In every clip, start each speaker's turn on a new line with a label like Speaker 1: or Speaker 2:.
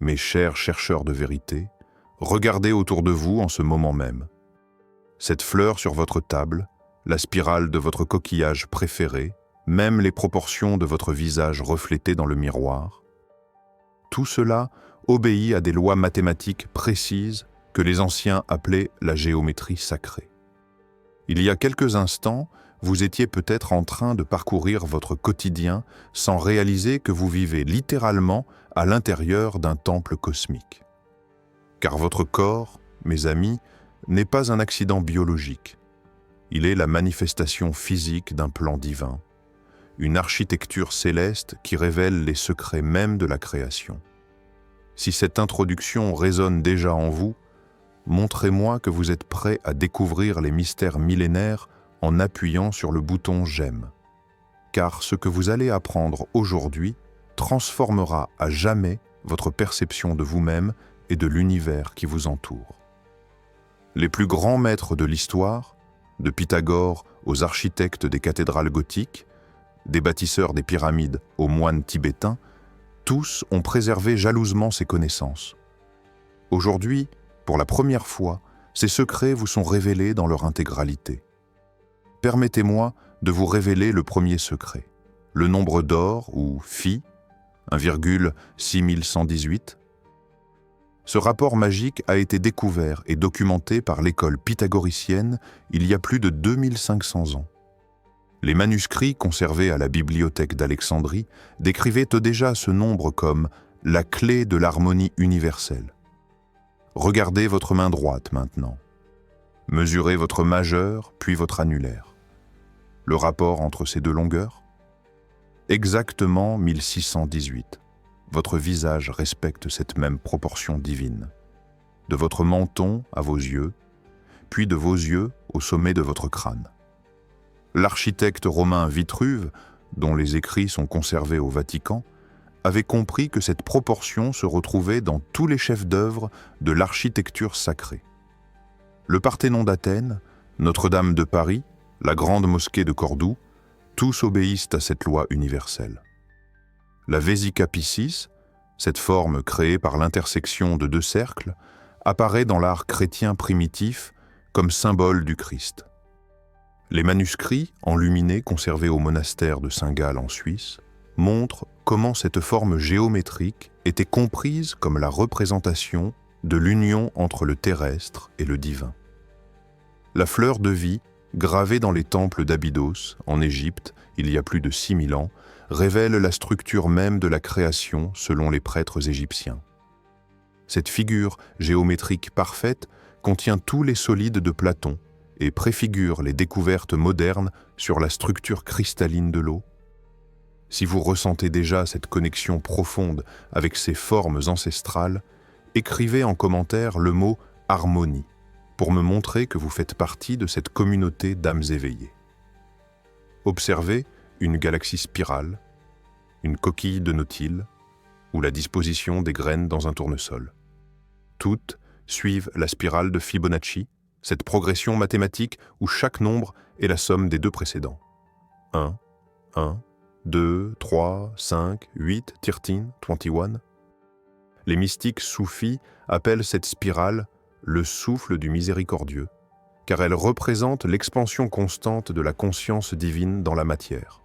Speaker 1: Mes chers chercheurs de vérité, regardez autour de vous en ce moment même. Cette fleur sur votre table, la spirale de votre coquillage préféré, même les proportions de votre visage reflété dans le miroir, tout cela obéit à des lois mathématiques précises que les anciens appelaient la géométrie sacrée. Il y a quelques instants, vous étiez peut-être en train de parcourir votre quotidien sans réaliser que vous vivez littéralement à l'intérieur d'un temple cosmique. Car votre corps, mes amis, n'est pas un accident biologique. Il est la manifestation physique d'un plan divin, une architecture céleste qui révèle les secrets même de la création. Si cette introduction résonne déjà en vous, montrez-moi que vous êtes prêt à découvrir les mystères millénaires en appuyant sur le bouton « J'aime ». Car ce que vous allez apprendre aujourd'hui transformera à jamais votre perception de vous-même et de l'univers qui vous entoure. Les plus grands maîtres de l'histoire, de Pythagore aux architectes des cathédrales gothiques, des bâtisseurs des pyramides aux moines tibétains, tous ont préservé jalousement ces connaissances. Aujourd'hui, pour la première fois, ces secrets vous sont révélés dans leur intégralité. Permettez-moi de vous révéler le premier secret, le nombre d'or ou phi, 1,6118. Ce rapport magique a été découvert et documenté par l'école pythagoricienne il y a plus de 2500 ans. Les manuscrits conservés à la bibliothèque d'Alexandrie décrivaient déjà ce nombre comme la clé de l'harmonie universelle. Regardez votre main droite maintenant. Mesurez votre majeur puis votre annulaire. Le rapport entre ces deux longueurs? Exactement 1618. Votre visage respecte cette même proportion divine. De votre menton à vos yeux, puis de vos yeux au sommet de votre crâne. L'architecte romain Vitruve, dont les écrits sont conservés au Vatican, avait compris que cette proportion se retrouvait dans tous les chefs d'œuvre de l'architecture sacrée. Le Parthénon d'Athènes, Notre-Dame de Paris, la Grande Mosquée de Cordoue, tous obéissent à cette loi universelle. La Vesica Piscis, cette forme créée par l'intersection de deux cercles, apparaît dans l'art chrétien primitif comme symbole du Christ. Les manuscrits enluminés conservés au monastère de Saint-Gall en Suisse montrent comment cette forme géométrique était comprise comme la représentation de l'union entre le terrestre et le divin. La fleur de vie, gravée dans les temples d'Abydos, en Égypte, il y a plus de 6000 ans, révèle la structure même de la création selon les prêtres égyptiens. Cette figure géométrique parfaite contient tous les solides de Platon et préfigure les découvertes modernes sur la structure cristalline de l'eau. Si vous ressentez déjà cette connexion profonde avec ces formes ancestrales, écrivez en commentaire le mot « harmonie » pour me montrer que vous faites partie de cette communauté d'âmes éveillées. Observez une galaxie spirale, une coquille de nautile ou la disposition des graines dans un tournesol. Toutes suivent la spirale de Fibonacci, cette progression mathématique où chaque nombre est la somme des deux précédents. 1, 2, 3, 5, 8, 13, 21. Les mystiques soufis appellent cette spirale le souffle du miséricordieux, car elle représente l'expansion constante de la conscience divine dans la matière.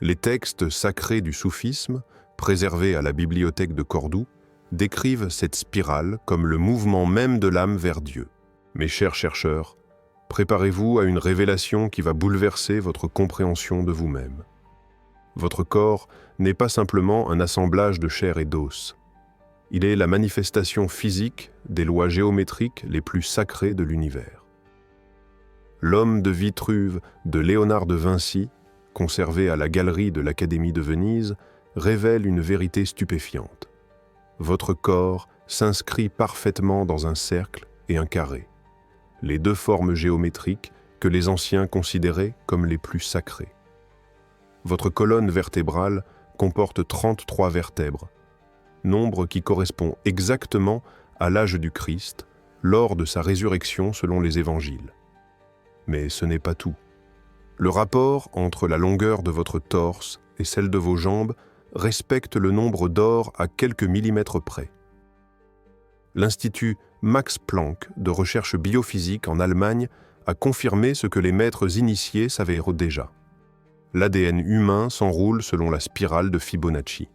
Speaker 1: Les textes sacrés du soufisme, préservés à la bibliothèque de Cordoue, décrivent cette spirale comme le mouvement même de l'âme vers Dieu. Mes chers chercheurs, préparez-vous à une révélation qui va bouleverser votre compréhension de vous-même. Votre corps n'est pas simplement un assemblage de chair et d'os. Il est la manifestation physique des lois géométriques les plus sacrées de l'univers. L'homme de Vitruve de Léonard de Vinci, conservé à la galerie de l'Académie de Venise, révèle une vérité stupéfiante. Votre corps s'inscrit parfaitement dans un cercle et un carré, les deux formes géométriques que les anciens considéraient comme les plus sacrées. Votre colonne vertébrale comporte 33 vertèbres, nombre qui correspond exactement à l'âge du Christ lors de sa résurrection selon les évangiles. Mais ce n'est pas tout. Le rapport entre la longueur de votre torse et celle de vos jambes
Speaker 2: respectent le nombre d'or à quelques millimètres près. L'Institut Max Planck de recherche biophysique en Allemagne a confirmé ce que les maîtres initiés savaient déjà. L'ADN humain s'enroule selon la spirale de Fibonacci.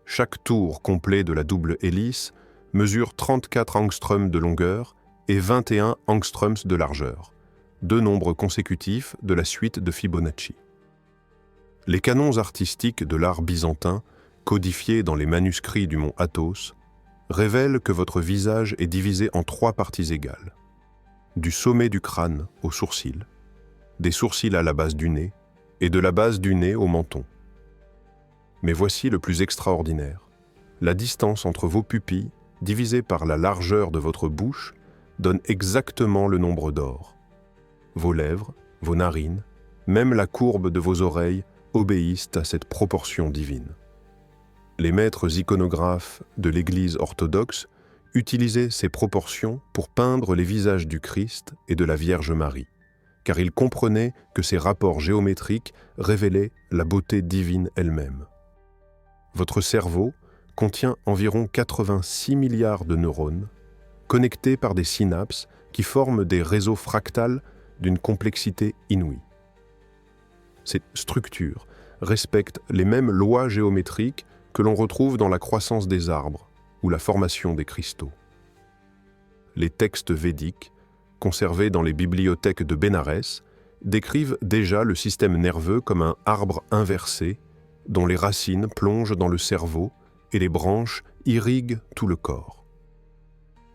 Speaker 2: Chaque tour complet de la double hélice mesure 34 angstroms de longueur et 21 angstroms de largeur, deux nombres consécutifs de la suite de Fibonacci. Les canons artistiques de l'art byzantin, codifiés dans les manuscrits du mont Athos, révèlent que votre visage est divisé en 3 parties égales. Du sommet du crâne aux sourcils, des sourcils à la base du nez et de la base du nez au menton. Mais voici le plus extraordinaire. La distance entre vos pupilles, divisée par la largeur de votre bouche, donne exactement le nombre d'or. Vos lèvres, vos narines, même la courbe de vos oreilles obéissent à cette proportion divine. Les maîtres iconographes de l'Église orthodoxe utilisaient ces proportions pour peindre les visages du Christ et de la Vierge Marie, car ils comprenaient que ces rapports géométriques révélaient la beauté divine elle-même. Votre cerveau contient environ 86 milliards de neurones, connectés par des synapses qui forment des réseaux fractales d'une complexité inouïe. Ces structures respectent les mêmes lois géométriques que l'on retrouve dans la croissance des arbres ou la formation des cristaux. Les textes védiques, conservés dans les bibliothèques de Bénarès, décrivent déjà le système nerveux comme un arbre inversé dont les racines plongent dans le cerveau et les branches irriguent tout le corps.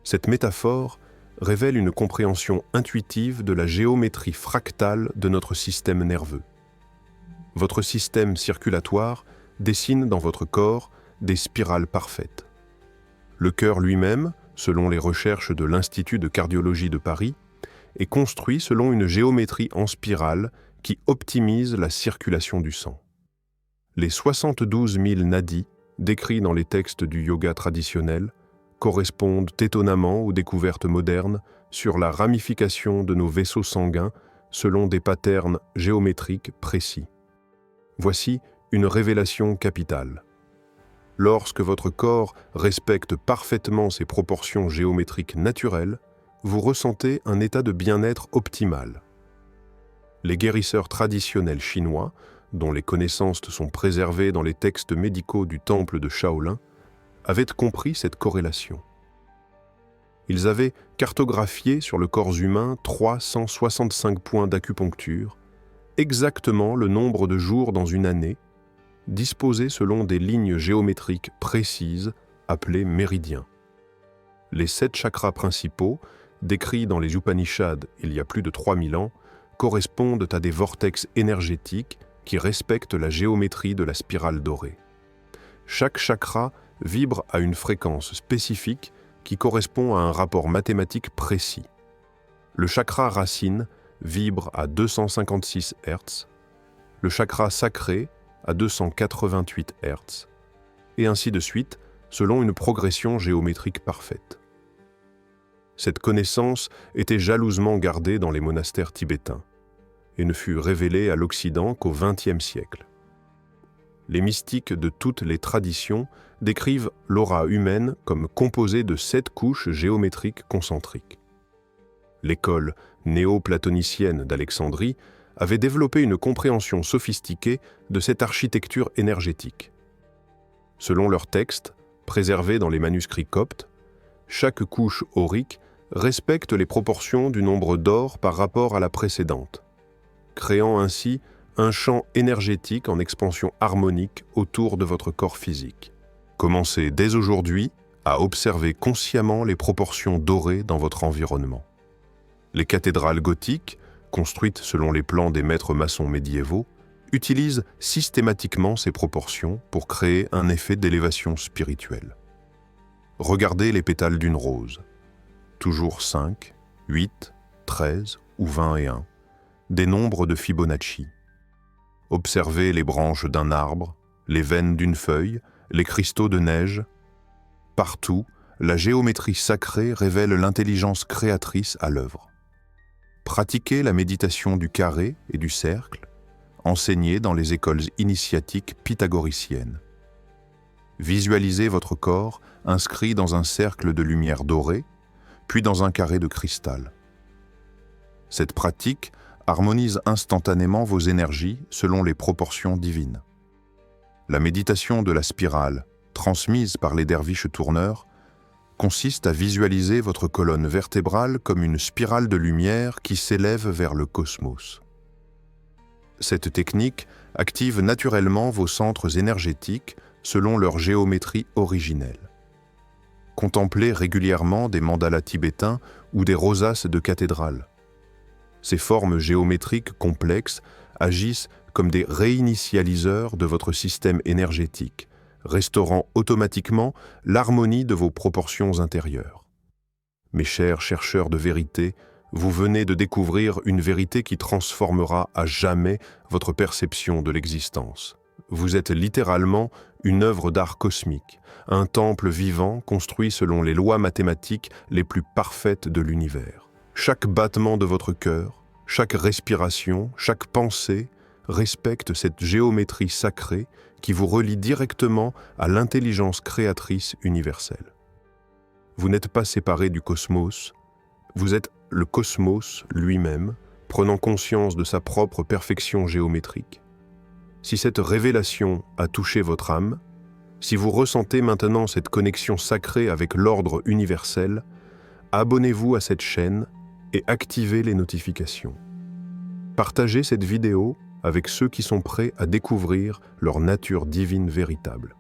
Speaker 2: Cette métaphore révèle une compréhension intuitive de la géométrie fractale de notre système nerveux. Votre système circulatoire dessine dans votre corps des spirales parfaites. Le cœur lui-même, selon les recherches de l'Institut de cardiologie de Paris, est construit selon une géométrie en spirale qui optimise la circulation du sang. Les 72 000 nadis, décrits dans les textes du yoga traditionnel, correspondent étonnamment aux découvertes modernes sur la ramification de nos vaisseaux sanguins selon des patterns géométriques précis. Voici une révélation capitale. Lorsque votre corps respecte parfaitement ses proportions géométriques naturelles, vous ressentez un état de bien-être optimal. Les guérisseurs traditionnels chinois, dont les connaissances sont préservées dans les textes médicaux du temple de Shaolin, avaient compris cette corrélation. Ils avaient cartographié sur le corps humain 365 points d'acupuncture, exactement le nombre de jours dans une année, disposés selon des lignes géométriques précises appelées méridiens. Les 7 chakras principaux, décrits dans les Upanishads il y a plus de 3000 ans, correspondent à des vortex énergétiques qui respectent la géométrie de la spirale dorée. Chaque chakra vibre à une fréquence spécifique qui correspond à un rapport mathématique précis. Le chakra racine vibre à 256 Hz, le chakra sacré à 288 Hz, et ainsi de suite, selon une progression géométrique parfaite. Cette connaissance était jalousement gardée dans les monastères tibétains et ne fut révélée à l'Occident qu'au XXe siècle. Les mystiques de toutes les traditions décrivent l'aura humaine comme composée de 7 couches géométriques concentriques. L'école néo-platonicienne d'Alexandrie avait développé une compréhension sophistiquée de cette architecture énergétique. Selon leurs textes, préservés dans les manuscrits coptes, chaque couche aurique respecte les proportions du nombre d'or par rapport à la précédente, créant ainsi un champ énergétique en expansion harmonique autour de votre corps physique. Commencez dès aujourd'hui à observer consciemment les proportions dorées dans votre environnement. Les cathédrales gothiques, construites selon les plans des maîtres maçons médiévaux, utilisent systématiquement ces proportions pour créer un effet d'élévation spirituelle. Regardez les pétales d'une rose. Toujours 5, 8, 13 ou 21, des nombres de Fibonacci. Observez les branches d'un arbre, les veines d'une feuille, les cristaux de neige. Partout, la géométrie sacrée révèle l'intelligence créatrice à l'œuvre. Pratiquez la méditation du carré et du cercle
Speaker 1: enseignées dans les écoles initiatiques pythagoriciennes. Visualisez votre corps inscrit dans un cercle de lumière dorée, puis dans un carré de cristal. Cette pratique harmonise instantanément vos énergies selon les proportions divines. La méditation de la spirale, transmise par les derviches tourneurs, consiste à visualiser votre colonne vertébrale comme une spirale de lumière qui s'élève vers le cosmos. Cette technique active naturellement vos centres énergétiques selon leur géométrie originelle. Contemplez régulièrement des mandalas tibétains ou des rosaces de cathédrales. Ces formes géométriques complexes agissent comme des réinitialiseurs de votre système énergétique, restaurant automatiquement l'harmonie de vos proportions intérieures. Mes chers chercheurs de vérité, vous venez de découvrir une vérité qui transformera à jamais votre perception de l'existence. Vous êtes littéralement une œuvre d'art cosmique, un temple vivant construit selon les lois mathématiques les plus parfaites de l'univers. Chaque battement de votre cœur, chaque respiration, chaque pensée respecte cette géométrie sacrée qui vous relie directement à l'intelligence créatrice universelle. Vous n'êtes pas séparé du cosmos, vous êtes le cosmos lui-même, prenant conscience de sa propre perfection géométrique. Si cette révélation a touché votre âme, si vous ressentez maintenant cette connexion sacrée avec l'ordre universel, abonnez-vous à cette chaîne et activez les notifications. Partagez cette vidéo avec ceux qui sont prêts à découvrir leur nature divine véritable.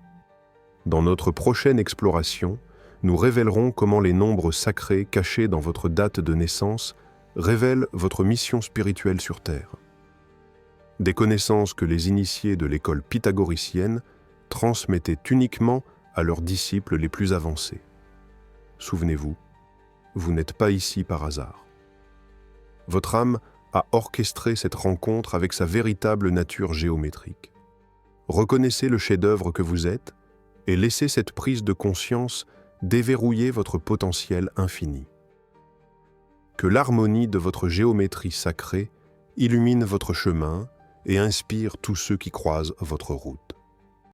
Speaker 1: Dans notre prochaine exploration, nous révélerons comment les nombres sacrés cachés dans votre date de naissance révèlent votre mission spirituelle sur Terre. Des connaissances que les initiés de l'école pythagoricienne transmettaient uniquement à leurs disciples les plus avancés. Souvenez-vous, vous n'êtes pas ici par hasard. Votre âme a orchestré cette rencontre avec sa véritable nature géométrique. Reconnaissez le chef-d'œuvre que vous êtes et laissez cette prise de conscience déverrouiller votre potentiel infini. Que l'harmonie de votre géométrie sacrée illumine votre chemin et inspire tous ceux qui croisent votre route.